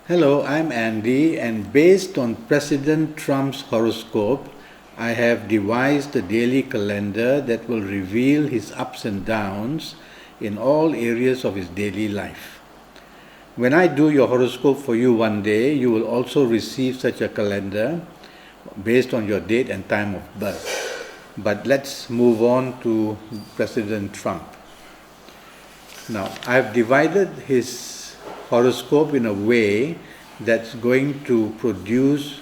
Hello, I'm Andy, and based on President Trump's horoscope, I have devised a daily calendar that will reveal his ups and downs in all areas of his daily life. When I do your horoscope for you one day, you will also receive such a calendar based on your date and time of birth. But let's move on to President Trump. Now, I've divided his horoscope in a way that's going to produce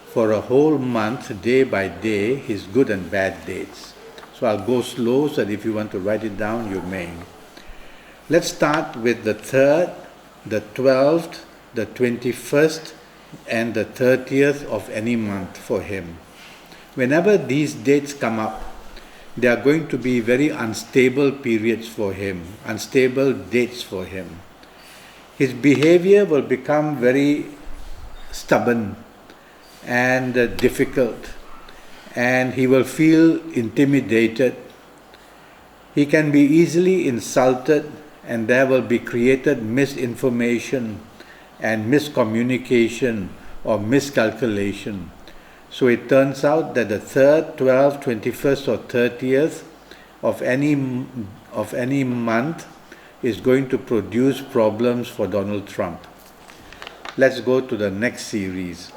for a whole month, day by day, his good and bad dates. So I'll go slow so that if you want to write it down, you may. Let's start with the 3rd, the 12th, the 21st, and the 30th of any month for him. Whenever these dates come up, they are going to be very unstable periods for him, unstable dates for him. His behavior will become very stubborn and difficult, and he will feel intimidated. He can be easily insulted, and there will be created misinformation and miscommunication or miscalculation. So it turns out that the 3rd, 12th, 21st or 30th of any month is going to produce problems for Donald Trump. Let's go to the next series.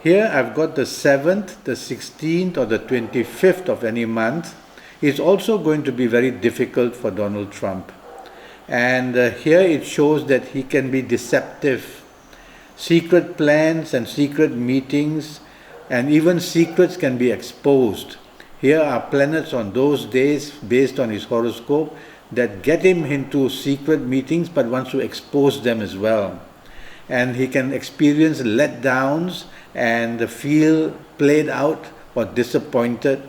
Here I've got the 7th, the 16th or the 25th of any month is also going to be very difficult for Donald Trump. And here it shows that he can be deceptive. Secret plans and secret meetings and even secrets can be exposed. Here are planets on those days based on his horoscope that get him into secret meetings but wants to expose them as well. And he can experience letdowns and feel played out or disappointed.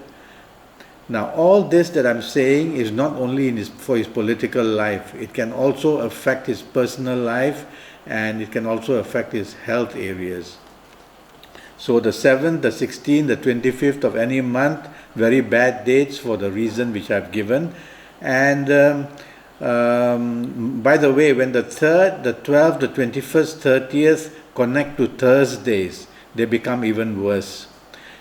Now all this that I'm saying is not only for his political life, it can also affect his personal life and it can also affect his health areas. So the 7th, the 16th, the 25th of any month, very bad dates for the reason which I've given. And by the way, when the 3rd, the 12th, the 21st, 30th connect to Thursdays, they become even worse.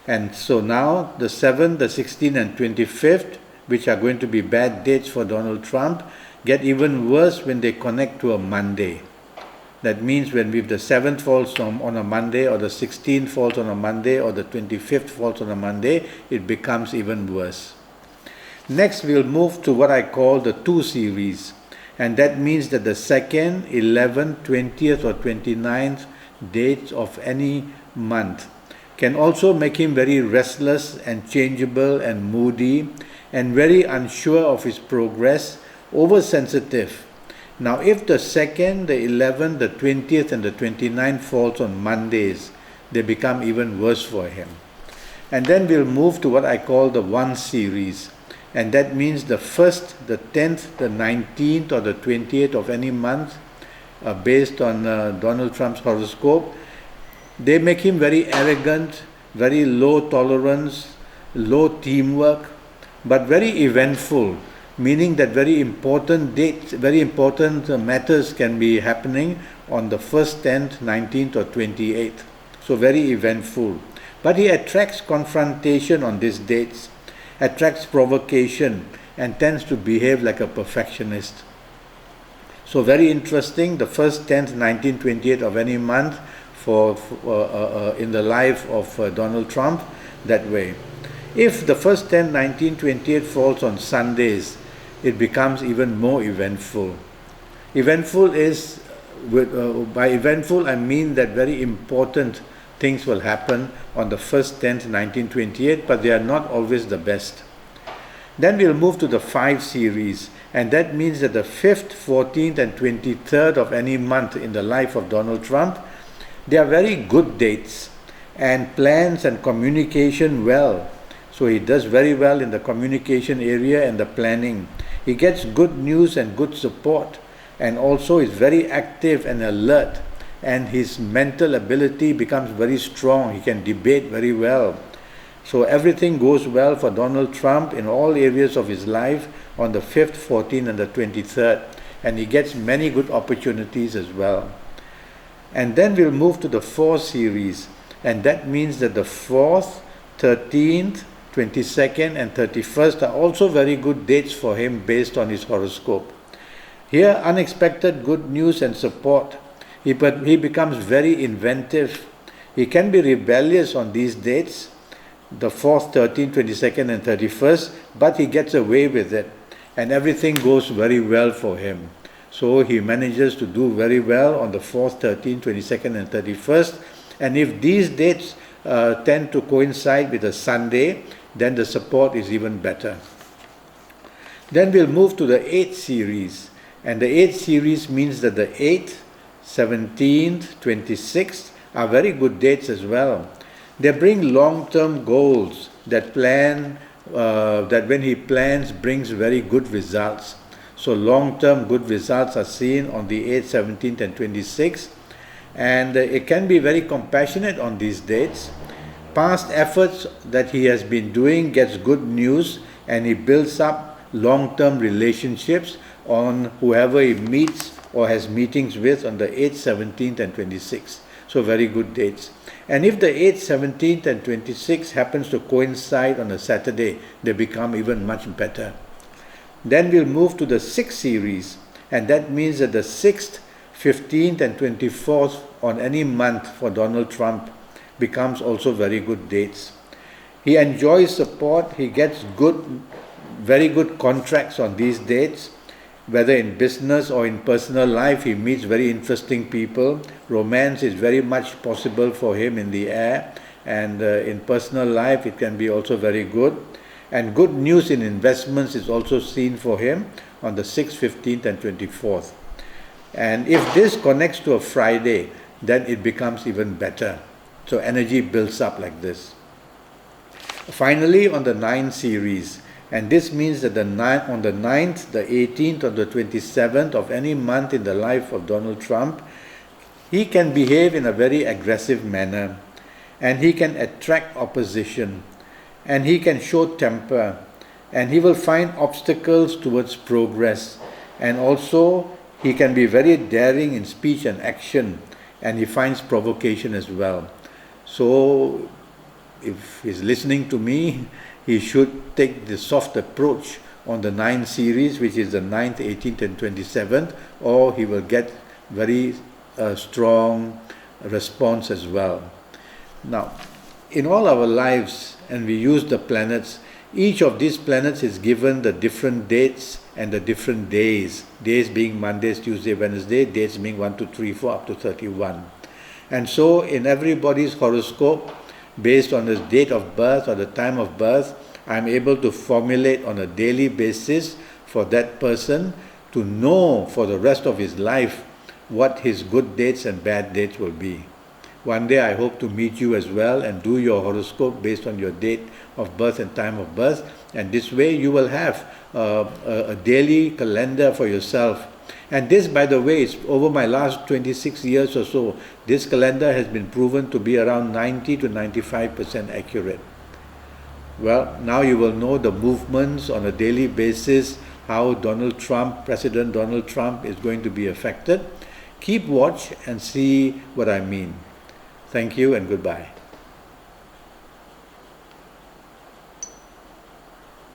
And so now the 7th, the 16th and 25th, which are going to be bad dates for Donald Trump, get even worse when they connect to a Monday. That means when if the 7th falls on a Monday or the 16th falls on a Monday or the 25th falls on a Monday, it becomes even worse. Next we'll move to what I call the 2 series, and that means that the 2nd, 11th, 20th or 29th dates of any month can also make him very restless and changeable and moody and very unsure of his progress, oversensitive. Now if the 2nd, the 11th, the 20th and the 29th falls on Mondays, they become even worse for him. And then we'll move to what I call the 1 series, and that means the 1st, the 10th, the 19th or the 20th of any month based on Donald Trump's horoscope. They make him very arrogant, very low tolerance, low teamwork, but very eventful, meaning that very important dates, very important matters can be happening on the 1st, 10th, 19th or 28th. So very eventful. But he attracts confrontation on these dates, attracts provocation and tends to behave like a perfectionist. So very interesting, the 1st, 10th, 19th, 28th of any month in the life of Donald Trump that way. If the 1st, 10th, 19th, 28th falls on Sundays, it becomes even more eventful. Eventful is, by eventful I mean that very important things will happen on the 1st, 10th, 19th, 28th, but they are not always the best. Then we'll move to the 5 series, and that means that the 5th, 14th and 23rd of any month in the life of Donald Trump, they are very good dates and plans and communication well. So he does very well in the communication area and the planning. He gets good news and good support, and also is very active and alert, and his mental ability becomes very strong. He can debate very well. So everything goes well for Donald Trump in all areas of his life on the 5th, 14th and the 23rd, and he gets many good opportunities as well. And then we'll move to the 4 series, and that means that the 4th, 13th, 22nd and 31st are also very good dates for him based on his horoscope. Here, unexpected good news and support. He becomes very inventive. He can be rebellious on these dates, the 4th, 13th, 22nd and 31st, but he gets away with it and everything goes very well for him. So he manages to do very well on the 4th, 13th, 22nd and 31st. And if these dates tend to coincide with a Sunday, then the support is even better. Then we'll move to the 8th series. And the 8th series means that the 8th, 17th, 26th are very good dates as well. They bring long-term goals that when he plans brings very good results. So long-term good results are seen on the 8th, 17th and 26th. And it can be very compassionate on these dates. Past efforts that he has been doing gets good news, and he builds up long-term relationships on whoever he meets or has meetings with on the 8th, 17th and 26th. So very good dates. And if the 8th, 17th and 26th happens to coincide on a Saturday, they become even much better. Then we'll move to the 6th series, and that means that the 6th, 15th and 24th on any month for Donald Trump becomes also very good dates. He enjoys support. He gets very good contracts on these dates. Whether in business or in personal life, he meets very interesting people. Romance is very much possible for him in the air, and in personal life it can be also very good. And good news in investments is also seen for him on the 6th, 15th and 24th. And if this connects to a Friday, then it becomes even better. So energy builds up like this. Finally, on the 9 series, and this means that on the 9th, the 18th or the 27th of any month in the life of Donald Trump, he can behave in a very aggressive manner, and he can attract opposition, and he can show temper, and he will find obstacles towards progress, and also he can be very daring in speech and action, and he finds provocation as well. So if he's listening to me, he should take the soft approach on the 9 series, which is the 9th, 18th and 27th, or he will get very strong response as well. Now, in all our lives, and we use the planets, each of these planets is given the different dates and the different days. Days being Mondays, Tuesday, Wednesday, dates being 1 to 3, 4 up to 31. And so in everybody's horoscope, based on his date of birth or the time of birth, I'm able to formulate on a daily basis for that person to know for the rest of his life what his good dates and bad dates will be. One day I hope to meet you as well and do your horoscope based on your date of birth and time of birth, and this way you will have a daily calendar for yourself. And this, by the way, is over my last 26 years or so, this calendar has been proven to be around 90 to 95% accurate. Well, now you will know the movements on a daily basis, how President Donald Trump is going to be affected. Keep watch and see what I mean. Thank you and goodbye.